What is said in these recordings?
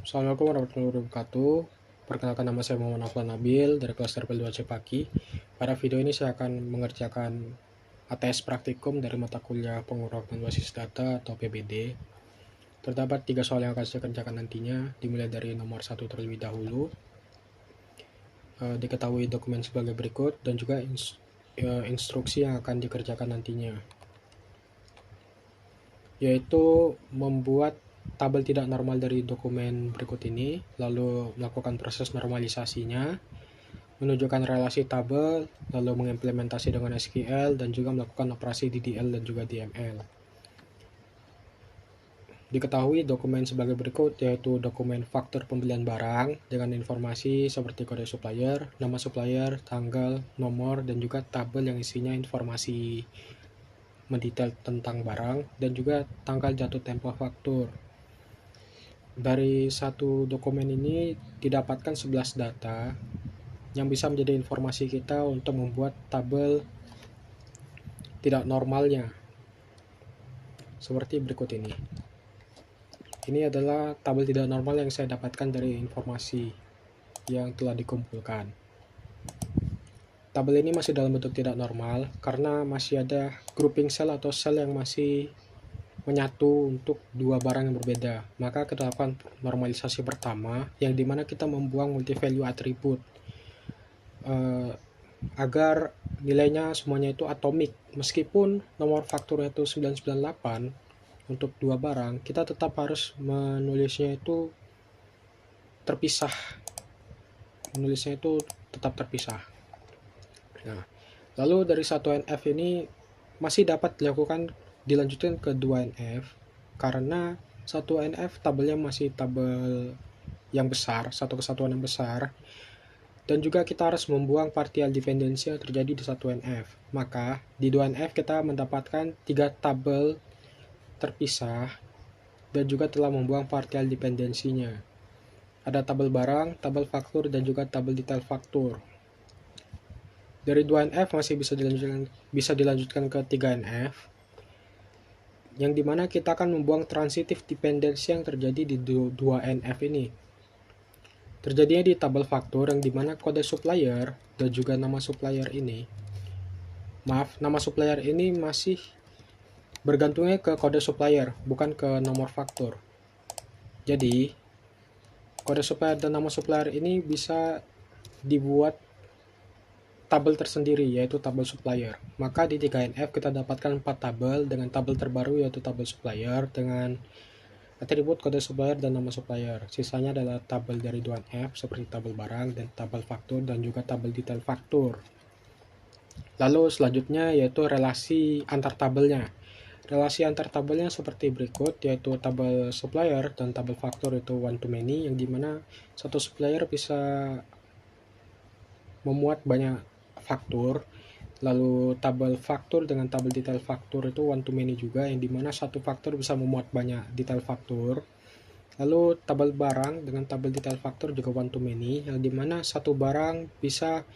Assalamualaikum warahmatullahi wabarakatuh. Perkenalkan, nama saya Muhammad Aflan Nabil dari kelas Terpel 2 Cepaki. Pada video ini saya akan mengerjakan ATS praktikum dari mata kuliah penguraian basis data atau PBD. Terdapat 3 soal yang akan saya kerjakan nantinya, dimulai dari nomor 1 terlebih dahulu. Diketahui dokumen sebagai berikut dan juga instruksi yang akan dikerjakan nantinya, yaitu membuat tabel tidak normal dari dokumen berikut ini, lalu melakukan proses normalisasinya, menunjukkan relasi tabel, lalu mengimplementasi dengan SQL, dan juga melakukan operasi DDL dan juga DML. Diketahui dokumen sebagai berikut, yaitu dokumen faktur pembelian barang dengan informasi seperti kode supplier, nama supplier, tanggal, nomor, dan juga tabel yang isinya informasi mendetail tentang barang, dan juga tanggal jatuh tempo faktur. Dari satu dokumen ini didapatkan 11 data yang bisa menjadi informasi kita untuk membuat tabel tidak normalnya seperti berikut ini. Ini adalah tabel tidak normal yang saya dapatkan dari informasi yang telah dikumpulkan. Tabel ini masih dalam bentuk tidak normal karena masih ada grouping cell atau sel yang masih menyatu untuk dua barang yang berbeda. Maka kita lakukan normalisasi pertama, yang dimana kita membuang multi value attribute agar nilainya semuanya itu atomik. Meskipun nomor fakturnya itu 998 untuk dua barang, kita tetap harus menulisnya itu terpisah. Menulisnya itu tetap terpisah. Nah, lalu dari 1NF ini masih dapat dilanjutkan ke 2NF karena 1NF tabelnya masih tabel yang besar, satu kesatuan yang besar, dan juga kita harus membuang partial dependency yang terjadi di 1NF. Maka di 2NF kita mendapatkan 3 tabel terpisah dan juga telah membuang partial dependensinya. Ada tabel barang, tabel faktur, dan juga tabel detail faktur. Dari 2NF masih bisa dilanjutkan ke 3NF, yang dimana kita akan membuang transitive dependency yang terjadi di 2NF ini. Terjadinya di tabel faktur, yang dimana kode supplier dan juga nama supplier ini, nama supplier ini masih bergantungnya ke kode supplier, bukan ke nomor faktur. Jadi kode supplier dan nama supplier ini bisa dibuat tabel tersendiri, yaitu tabel supplier. Maka di 3NF kita dapatkan 4 tabel dengan tabel terbaru, yaitu tabel supplier dengan atribut kode supplier dan nama supplier. Sisanya adalah tabel dari 2NF seperti tabel barang dan tabel faktur dan juga tabel detail faktur. Lalu selanjutnya yaitu relasi antar tabelnya. Relasi antar tabelnya seperti berikut, yaitu tabel supplier dan tabel faktur itu one to many, yang dimana satu supplier bisa memuat banyak faktur. Lalu tabel faktur dengan tabel detail faktur itu one to many juga, yang dimana satu faktur bisa memuat banyak detail faktur. Lalu tabel barang dengan tabel detail faktur juga one to many, yang dimana satu barang bisa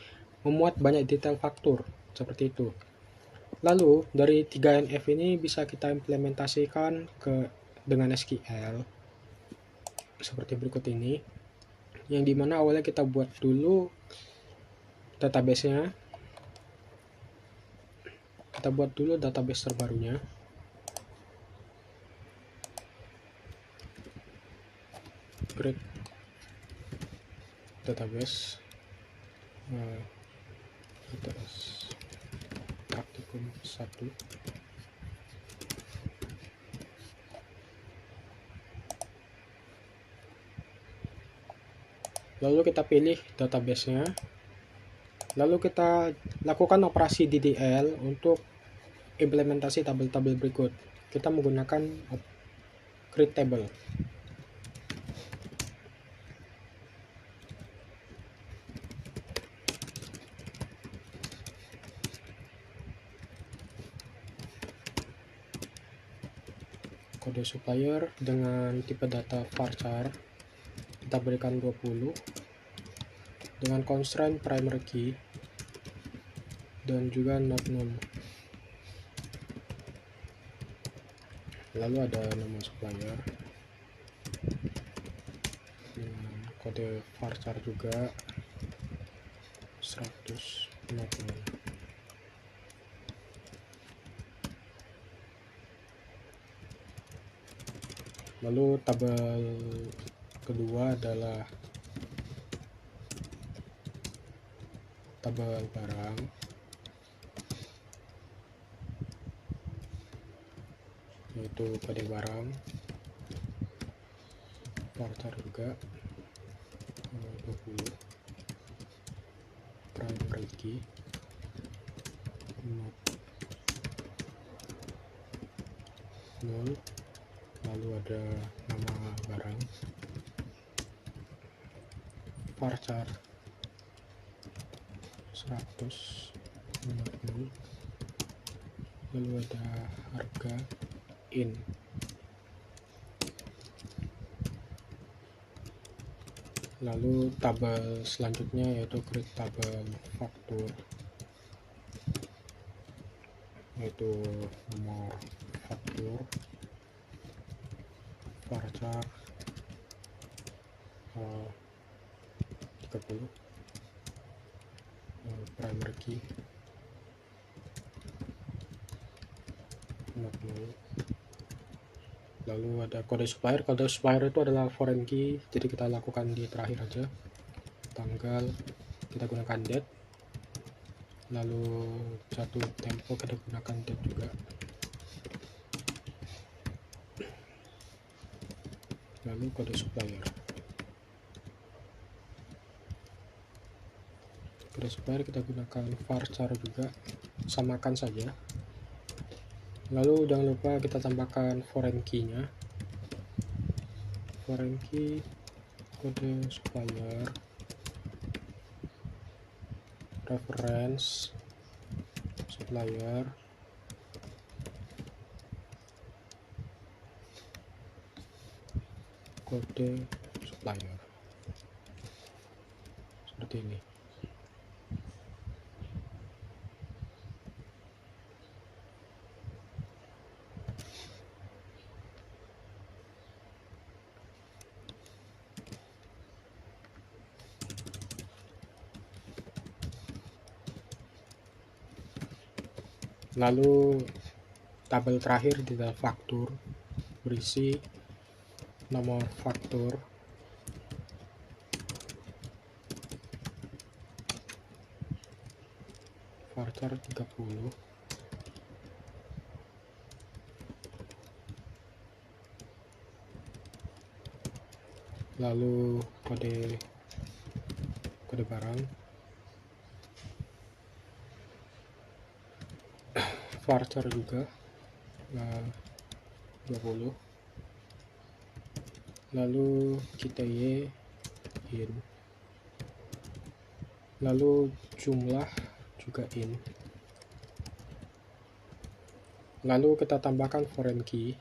memuat banyak detail faktur, seperti itu. Lalu dari 3NF ini bisa kita implementasikan dengan SQL seperti berikut ini, yang dimana awalnya kita buat dulu database-nya. Kita buat dulu database terbarunya. Create database praktikum 1. Lalu kita pilih database-nya. Lalu kita lakukan operasi DDL untuk implementasi tabel-tabel berikut. Kita menggunakan create table. Kode supplier dengan tipe data varchar kita berikan 20 dengan constraint primary key dan juga not null. Lalu ada nama supplier, kode varchar juga 150. Lalu tabel kedua adalah tabel barang, yaitu kode barang, varchar juga 20, primary key 0, lalu ada nama barang, varchar 150, lalu ada harga in. Lalu tabel selanjutnya yaitu create tabel faktur, yaitu nomor faktur, varchar 30, primary key 50. Lalu ada kode supplier. Kode supplier itu adalah foreign key, jadi kita lakukan di terakhir aja. Tanggal kita gunakan date, lalu jatuh tempo kita gunakan date juga. Lalu kode supplier. Kode supplier kita gunakan varchar juga, samakan saja. Lalu jangan lupa kita tambahkan foreign key-nya. Foreign key kode supplier reference supplier kode supplier, seperti ini. Lalu tabel terakhir di dalam faktur berisi nomor faktur, varchar 30, lalu kode barang, varchar juga 20, lalu kita in, lalu jumlah juga in, lalu kita tambahkan foreign key.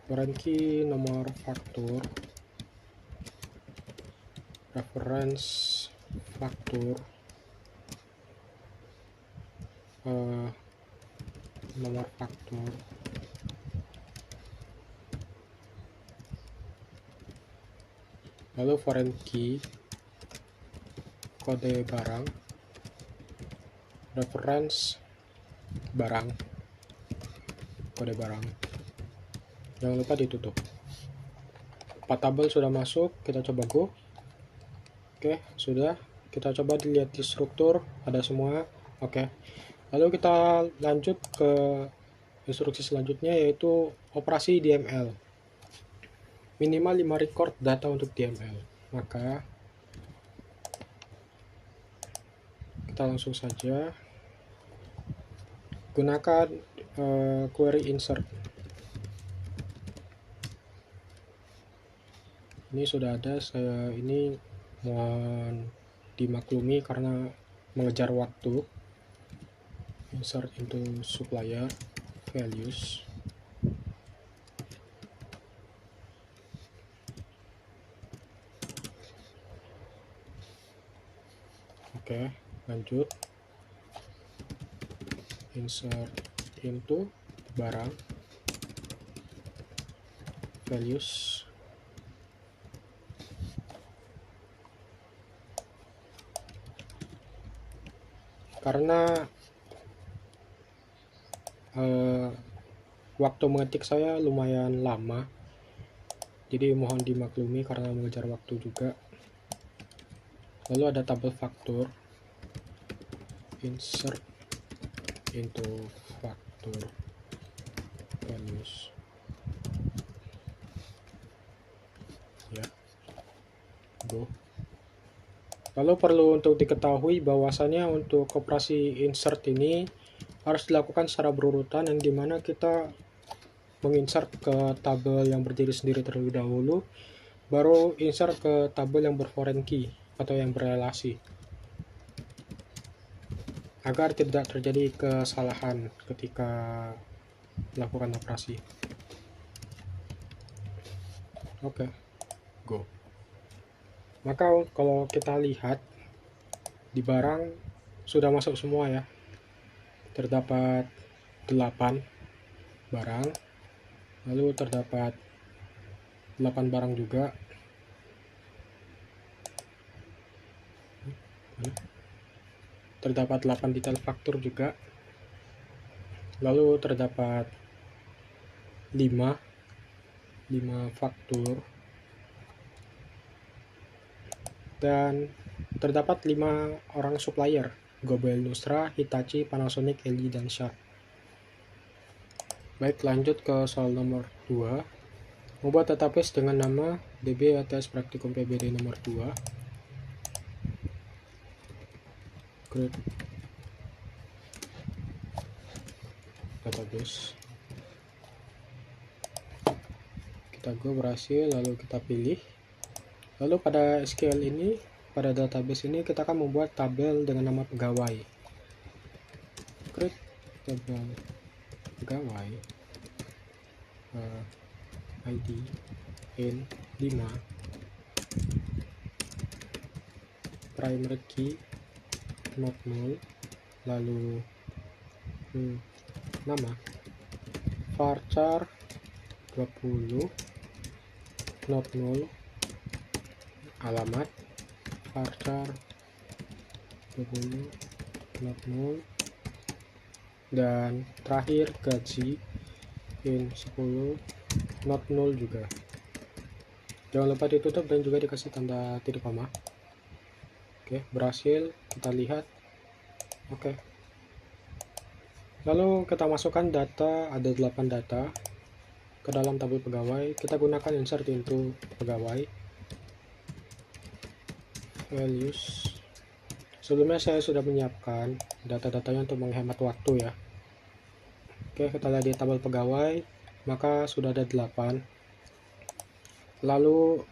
Foreign key nomor faktur, reference faktur, nomor faktur, lalu foreign key kode barang, reference barang, kode barang. Jangan lupa ditutup. 4 tabel sudah masuk, kita coba go. Oke, sudah. Kita coba dilihat di struktur, ada semua. Oke. Lalu kita lanjut ke instruksi selanjutnya, yaitu operasi DML. Minimal 5 record data untuk DML. Maka kita langsung saja gunakan query insert. Ini sudah ada, saya ini mohon dimaklumi karena mengejar waktu. Insert into supplier values. Oke, lanjut. Insert into barang values. Karena waktu mengetik saya lumayan lama, jadi mohon dimaklumi karena mengejar waktu juga. Lalu ada tabel faktur, insert into factor values, ya, go. Lalu perlu untuk diketahui bahwasannya untuk operasi insert ini harus dilakukan secara berurutan, yang dimana kita menginsert ke tabel yang berdiri sendiri terlebih dahulu, baru insert ke tabel yang berforeign key atau yang berrelasi, agar tidak terjadi kesalahan ketika melakukan operasi. Oke, go. Maka kalau kita lihat di barang sudah masuk semua ya, terdapat 8 barang, lalu terdapat 8 barang juga, terdapat 8 detail faktur juga, lalu terdapat 5 faktur, dan terdapat 5 orang supplier, Gobel, Nusra, Hitachi, Panasonic, LG, dan Sharp. Baik, lanjut ke soal nomor 2. Membuat database dengan nama DB ATS Praktikum PBD nomor 2. Create database. Kita go, berhasil, lalu kita pilih. Lalu pada SQL ini, pada database ini kita akan membuat tabel dengan nama pegawai. Create tabel pegawai, ID in 5, primary key not null, lalu nama varchar 20 not null, alamat varchar 20 not null, dan terakhir gaji in 10 not null juga. Jangan lupa ditutup dan juga dikasih tanda titik koma. Oke, berhasil, kita lihat. Oke, lalu kita masukkan data, ada 8 data ke dalam tabel pegawai. Kita gunakan insert into pegawai values. Sebelumnya saya sudah menyiapkan data-datanya untuk menghemat waktu ya. Oke, kita lihat di tabel pegawai, maka sudah ada 8. Lalu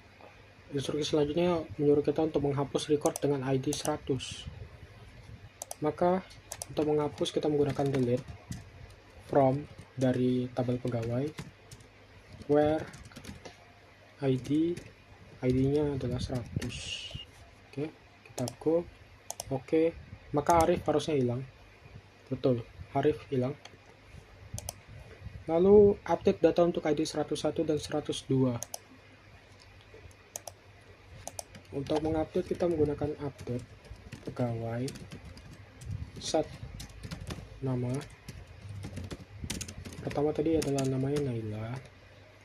instruksi selanjutnya menyuruh kita untuk menghapus record dengan ID 100. Maka untuk menghapus kita menggunakan delete from dari tabel pegawai, where ID-nya adalah 100. Oke, kita go. Oke, maka Arif harusnya hilang. Betul, Arif hilang. Lalu update data untuk ID 101 dan 102. Untuk mengupdate kita menggunakan update pegawai, set nama. Pertama tadi adalah namanya Naila,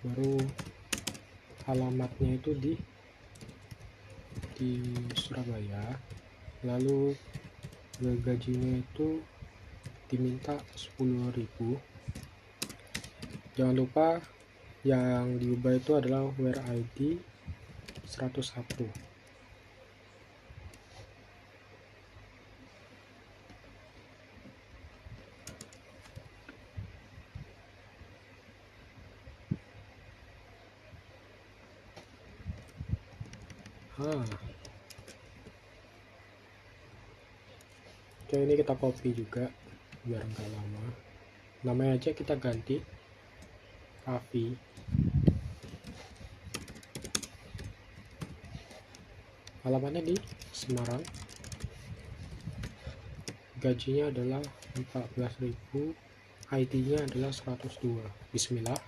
baru alamatnya itu di Surabaya, lalu gajinya itu diminta 10.000. Jangan lupa yang diubah itu adalah where ID 101. Oke, ini kita copy juga biar nggak lama. Namanya aja kita ganti Raffi. Alamatnya di Semarang. Gajinya adalah 14.000. ID-nya adalah 102. Bismillah.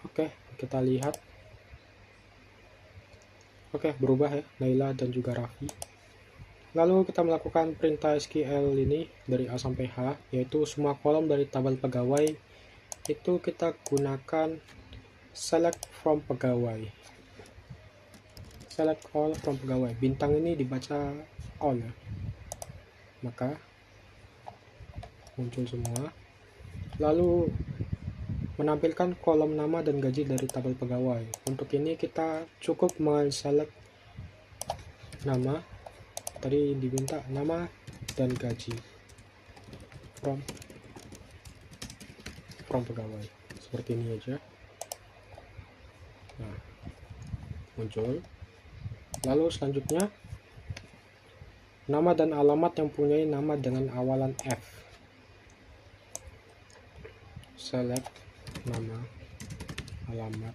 Oke, kita lihat. Oke, berubah ya, Naila dan juga Raffi. Lalu kita melakukan perintah SQL ini dari A sampai H, yaitu semua kolom dari tabel pegawai itu kita gunakan select from pegawai. Select all from pegawai. Bintang ini dibaca all ya. Maka muncul semua. Lalu menampilkan kolom nama dan gaji dari tabel pegawai. Untuk ini kita cukup men-select nama, tadi diminta nama dan gaji from pegawai, seperti ini aja. Nah, muncul. Lalu selanjutnya nama dan alamat yang punya nama dengan awalan F. Select nama, alamat,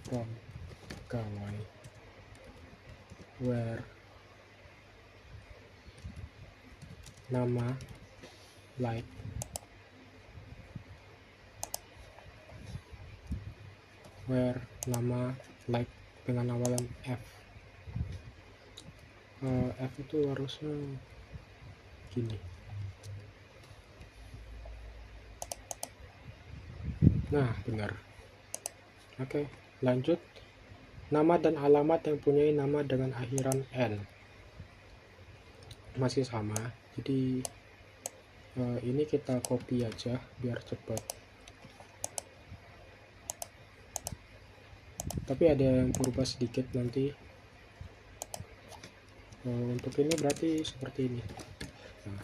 from pegawai, where nama like, where nama like dengan awalan F. F itu harusnya gini. Nah, benar. Oke, lanjut. Nama dan alamat yang punya nama dengan akhiran N masih sama, jadi ini kita copy aja biar cepat. Tapi ada yang berubah sedikit nanti. Untuk ini berarti seperti ini. Nah,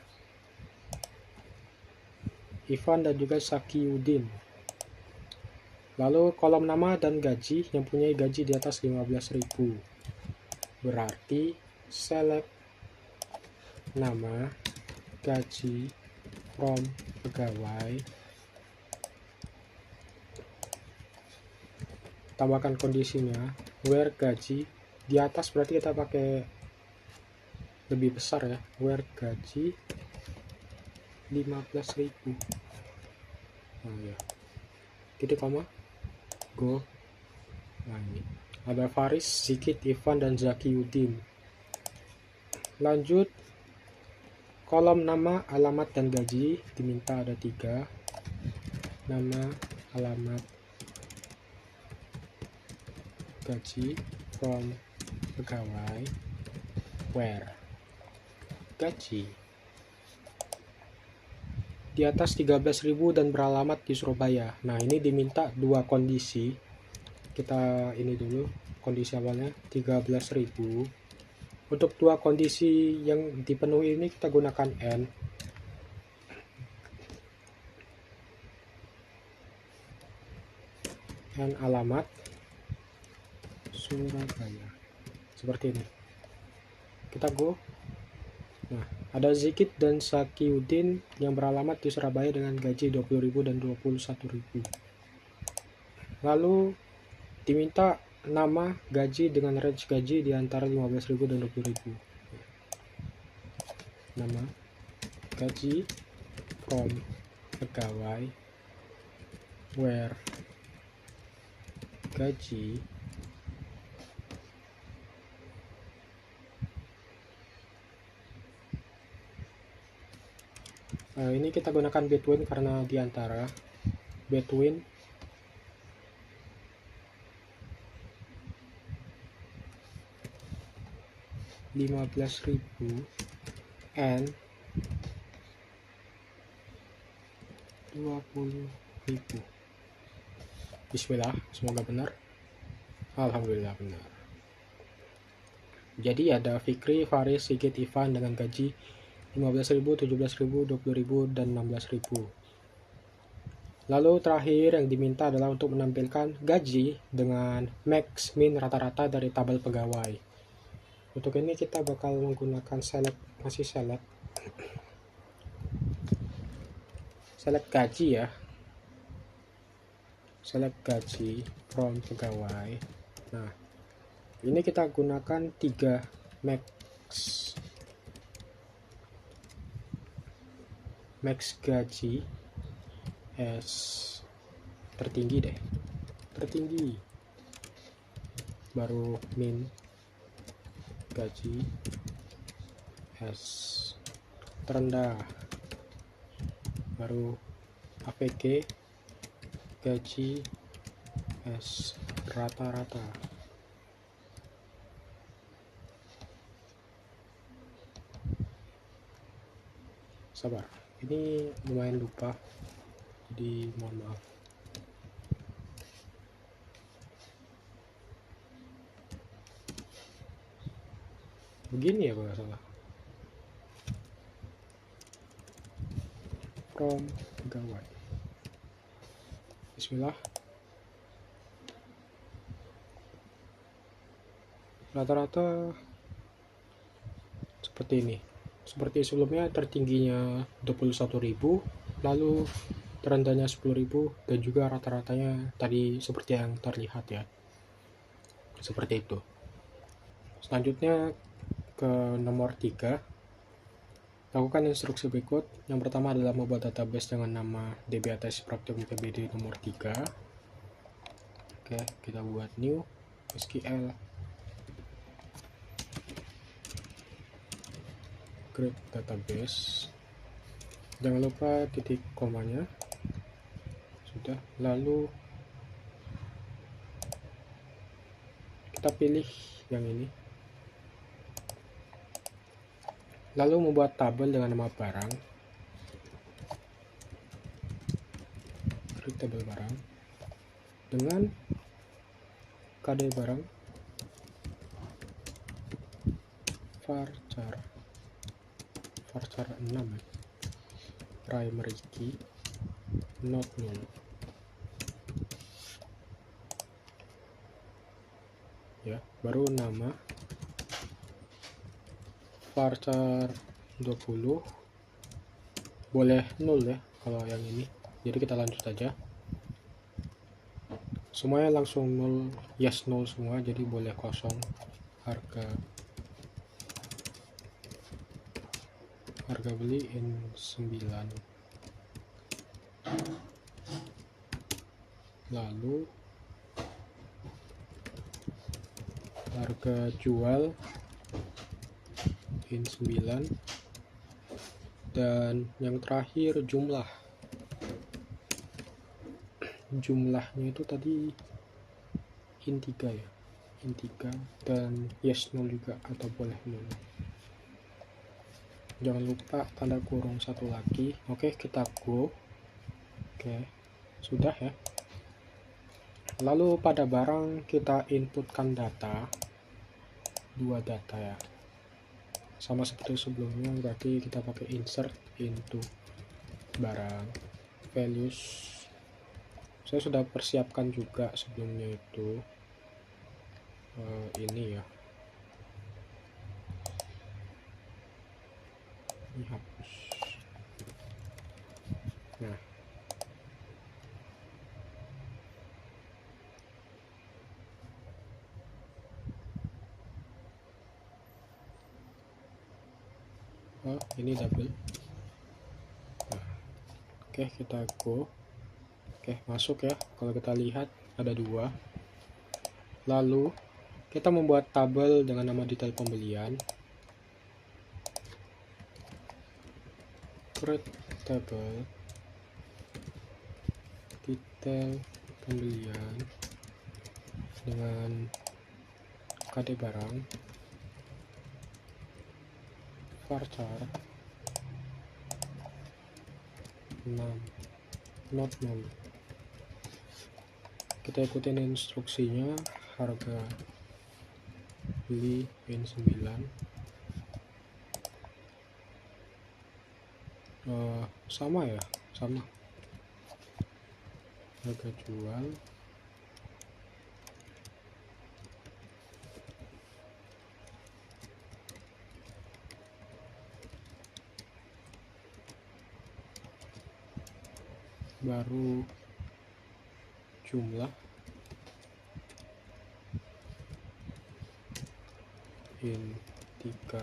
Ivan dan juga Sakiudin. Lalu kolom nama dan gaji yang punya gaji di atas 15.000. Berarti select nama, gaji, from pegawai. Tambahkan kondisinya, where gaji di atas, berarti kita pakai lebih besar ya, where gaji 15.000. Nah ya, titik koma, go. Nah ini ada Faris, Zikit, Ivan, dan Zakiuddin. Lanjut, kolom nama, alamat, dan gaji diminta ada 3. Nama, alamat, gaji, from pegawai, where gaji di atas 13.000 dan beralamat di Surabaya. Nah, ini diminta 2 kondisi. Kita ini dulu kondisi awalnya 13.000. Untuk 2 kondisi yang dipenuhi ini kita gunakan N. N alamat Surabaya. Seperti ini. Kita go. Nah, ada Zikit dan Sakiuddin yang beralamat di Surabaya dengan gaji 20.000 dan 21.000. Lalu diminta nama, gaji dengan range gaji di antara 15.000 dan 20.000. Nama, gaji, from pegawai, where gaji ini kita gunakan between karena diantara between 15.000 and 20.000. Bismillah, semoga benar. Alhamdulillah benar. Jadi ada Fikri, Faris, Sigit, Ivan dengan gaji 15.000, 17.000, 20.000, dan 16.000. Lalu terakhir yang diminta adalah untuk menampilkan gaji dengan max min rata-rata dari tabel pegawai. Untuk ini kita bakal menggunakan select gaji ya. Select gaji from pegawai. Nah, ini kita gunakan 3 max gaji as tertinggi deh, tertinggi, baru min gaji S terendah, baru APG gaji S rata-rata. Sabar, ini lumayan lupa, jadi mohon maaf. Begini ya kalau nggak salah. From pegawai. Bismillah. Rata-rata seperti ini. Seperti sebelumnya, tertingginya 21.000, lalu terendahnya 10.000, dan juga rata-ratanya tadi seperti yang terlihat ya. Seperti itu. Selanjutnya ke nomor 3. Lakukan instruksi berikut. Yang pertama adalah membuat database dengan nama DBATS Praktikum TBD nomor 3. Oke, kita buat new SQL create database. Jangan lupa titik komanya. Sudah, lalu kita pilih yang ini. Lalu membuat tabel dengan nama barang. Create tabel barang dengan kode barang varchar 6 ya. Primary key not null ya, baru nama varchar 20, boleh null ya kalau yang ini. Jadi kita lanjut aja, semuanya langsung null, yes null semua, jadi boleh kosong. Harga beli in 9, lalu harga jual in 9, dan yang terakhir jumlahnya itu tadi in 3 ya, in 3, dan yes null juga atau boleh null. Jangan lupa tanda kurung satu lagi. Oke, kita go. Oke, sudah ya. Lalu pada barang kita inputkan data, 2 data ya, sama seperti sebelumnya, berarti kita pakai insert into barang values. Saya sudah persiapkan juga sebelumnya itu ini ya, ini hapus. Nah, ini double. Nah, oke, kita go. Oke, masuk ya. Kalau kita lihat ada 2. Lalu kita membuat tabel dengan nama detail pembelian. Create table detail pembelian dengan kode barang varchar 6 not null. Kita ikutin instruksinya, harga beli in 9, sama ya, sama. Harga jual baru jumlah in 3,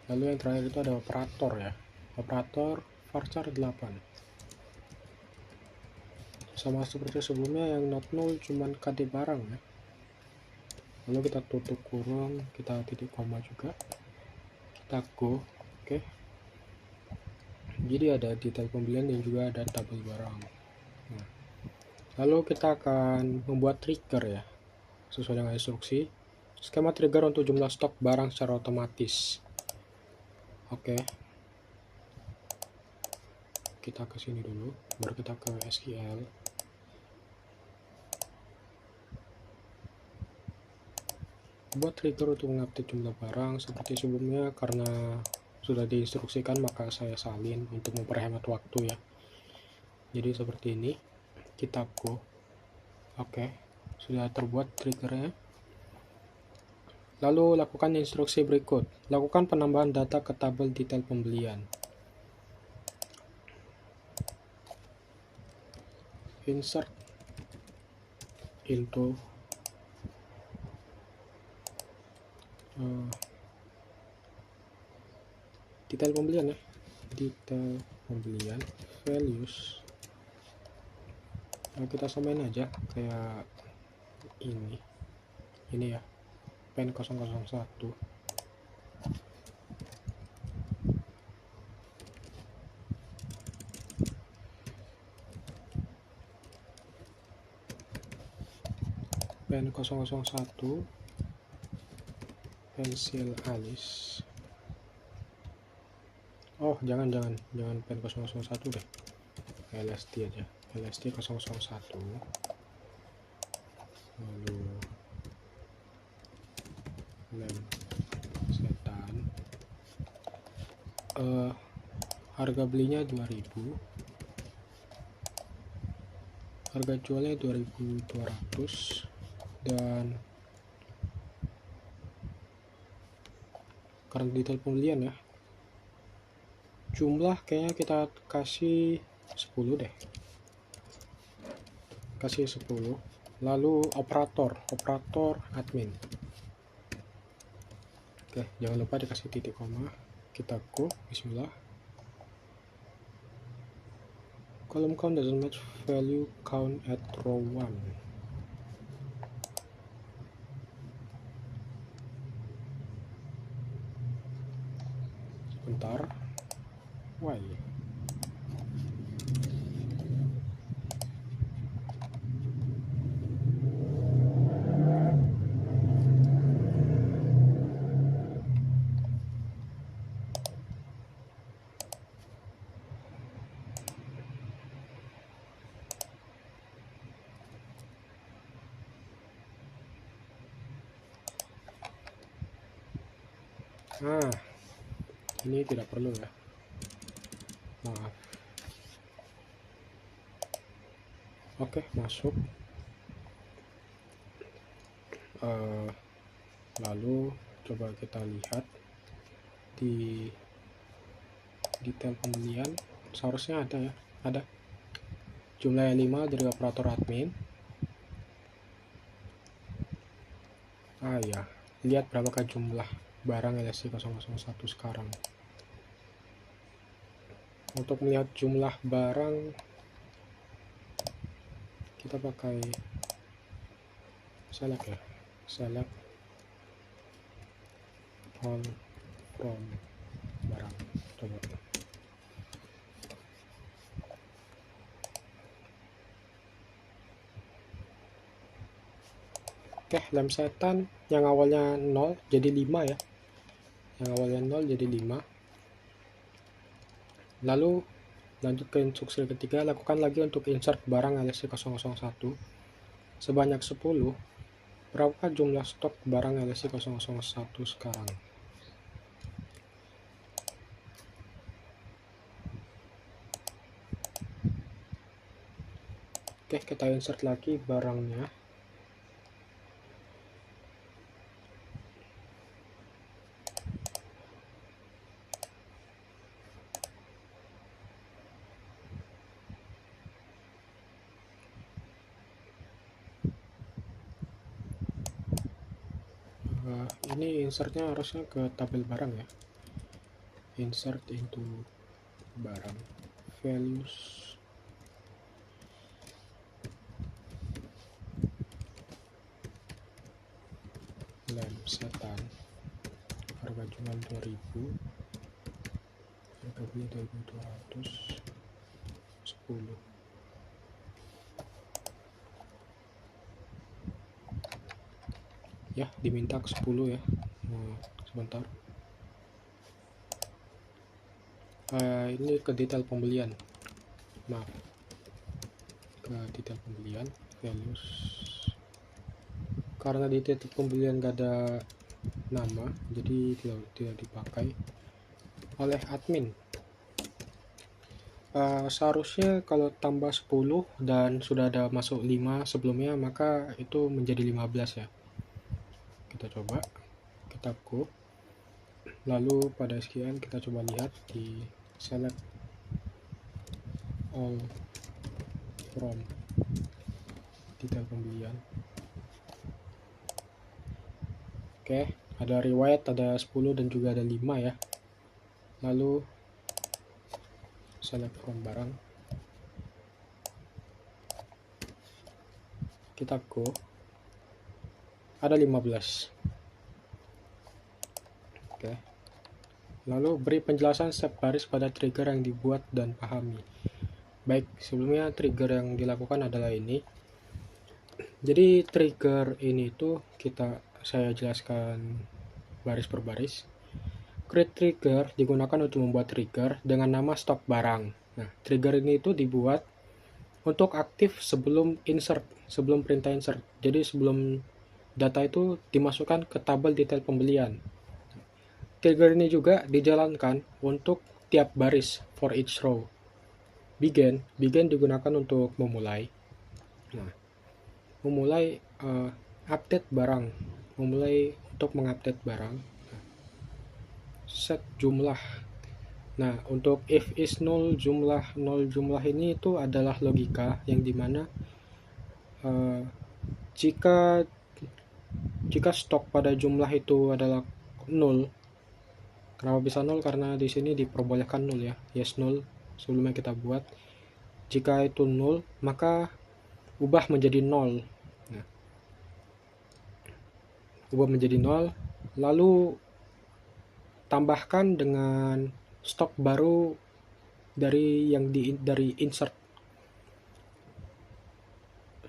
lalu yang terakhir itu ada operator ya, operator varchar 8. sama seperti sebelumnya yang not null cuman KD barang ya. Lalu kita tutup kurung, kita titik koma juga, kita go. Oke, jadi ada detail pembelian dan juga ada tabel barang. Nah, lalu kita akan membuat trigger ya, sesuai dengan instruksi. Skema trigger untuk jumlah stok barang secara otomatis. Oke, kita ke sini dulu, baru kita ke SQL. Buat trigger untuk mengupdate jumlah barang seperti sebelumnya, karena sudah diinstruksikan maka saya salin untuk memperhemat waktu ya. Jadi seperti ini, kita go. Oke, sudah terbuat triggernya. Lalu lakukan instruksi berikut. Lakukan penambahan data ke tabel detail pembelian. Insert into detail pembelian ya. Detail pembelian values. Nah, kita samain aja kayak ini ya, pen 001. Pen 001 pensil alis. Oh, jangan pen 001 deh, LST aja, LST 001. Lalu lem setan, harga belinya 2000, harga jualnya 2200, dan karena detail pembelian ya, jumlah kayaknya kita kasih 10 deh, kasih 10. Lalu operator admin. Oke, jangan lupa dikasih titik koma. Kita go, bismillah. Column count doesn't match value count at row 1. Sebentar, why? Nah, ini tidak perlu ya, maaf. Oke, masuk. Lalu coba kita lihat di detail pembelian, seharusnya ada ya, ada jumlahnya 5 dari operator admin. Ya, lihat berapakah jumlah barang LSC 001 sekarang. Untuk melihat jumlah barang, kita pakai select ya, select all from barang. Coba. Oke, lem setan yang awalnya 0 jadi 5 ya, yang awalnya 0 jadi 5. Lalu lanjut ke instruksi ketiga, lakukan lagi untuk insert barang LSC 001 sebanyak 10. Berapa jumlah stok barang LSC 001 sekarang? Oke, kita insert lagi barangnya. Ini insertnya harusnya ke tabel barang ya, insert into barang values. lem setan, harga jual 2000, harga beli 2200, 10. Ya, diminta ke 10 ya. Sebentar. Ini ke detail pembelian. Maaf. Ke detail pembelian, values. Karena di detail pembelian gak ada nama, jadi tidak dipakai oleh admin. Seharusnya kalau tambah 10 dan sudah ada masuk 5 sebelumnya, maka itu menjadi 15 ya. Kita coba, kita go, lalu pada sekian kita coba lihat di select all from detail pembelian. Oke, ada riwayat, ada 10 dan juga ada 5 ya. Lalu select from barang, kita go, ada 15. Oke, lalu beri penjelasan setiap baris pada trigger yang dibuat dan pahami. Baik, sebelumnya trigger yang dilakukan adalah ini. Jadi trigger ini itu saya jelaskan baris per baris. Create trigger digunakan untuk membuat trigger dengan nama stok barang. Nah, trigger ini itu dibuat untuk aktif sebelum insert, sebelum perintah insert. Jadi sebelum data itu dimasukkan ke tabel detail pembelian. Trigger ini juga dijalankan untuk tiap baris, for each row. Begin digunakan untuk memulai. Nah, memulai update barang, memulai untuk mengupdate barang. Set jumlah. Nah, untuk if is null jumlah ini itu adalah logika yang dimana jika stok pada jumlah itu adalah 0. Kenapa bisa 0? Karena di sini diperbolehkan 0 ya. Yes 0 sebelumnya kita buat. Jika itu 0, maka ubah menjadi 0. Nah, ubah menjadi 0, lalu tambahkan dengan stok baru dari insert.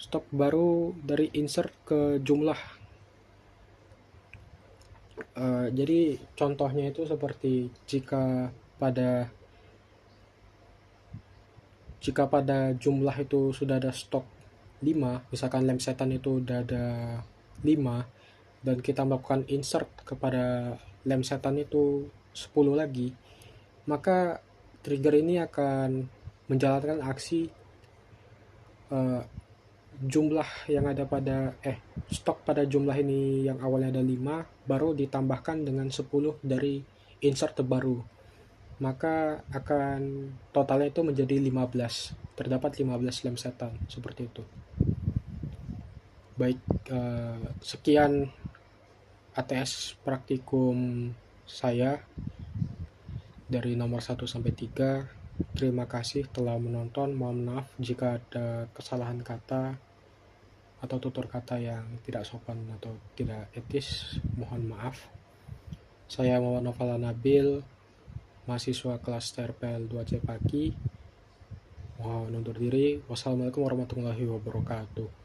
Stok baru dari insert ke jumlah. Jadi contohnya itu seperti jika pada jumlah itu sudah ada stok 5, misalkan lem setan itu udah ada 5, dan kita melakukan insert kepada lem setan itu 10 lagi, maka trigger ini akan menjalankan aksi jumlah yang ada pada stok pada jumlah ini yang awalnya ada 5 baru ditambahkan dengan 10 dari insert terbaru, maka akan totalnya itu menjadi 15. Terdapat 15 lem setan, seperti itu. Baik, sekian ATS praktikum saya dari nomor 1 sampai 3. Terima kasih telah menonton. Mohon maaf jika ada kesalahan kata atau tutur kata yang tidak sopan atau tidak etis. Mohon maaf. Saya Muhammad Novala Nabil, mahasiswa kelas TRPL 2C Paki. Mohon undur diri. Wassalamualaikum warahmatullahi wabarakatuh.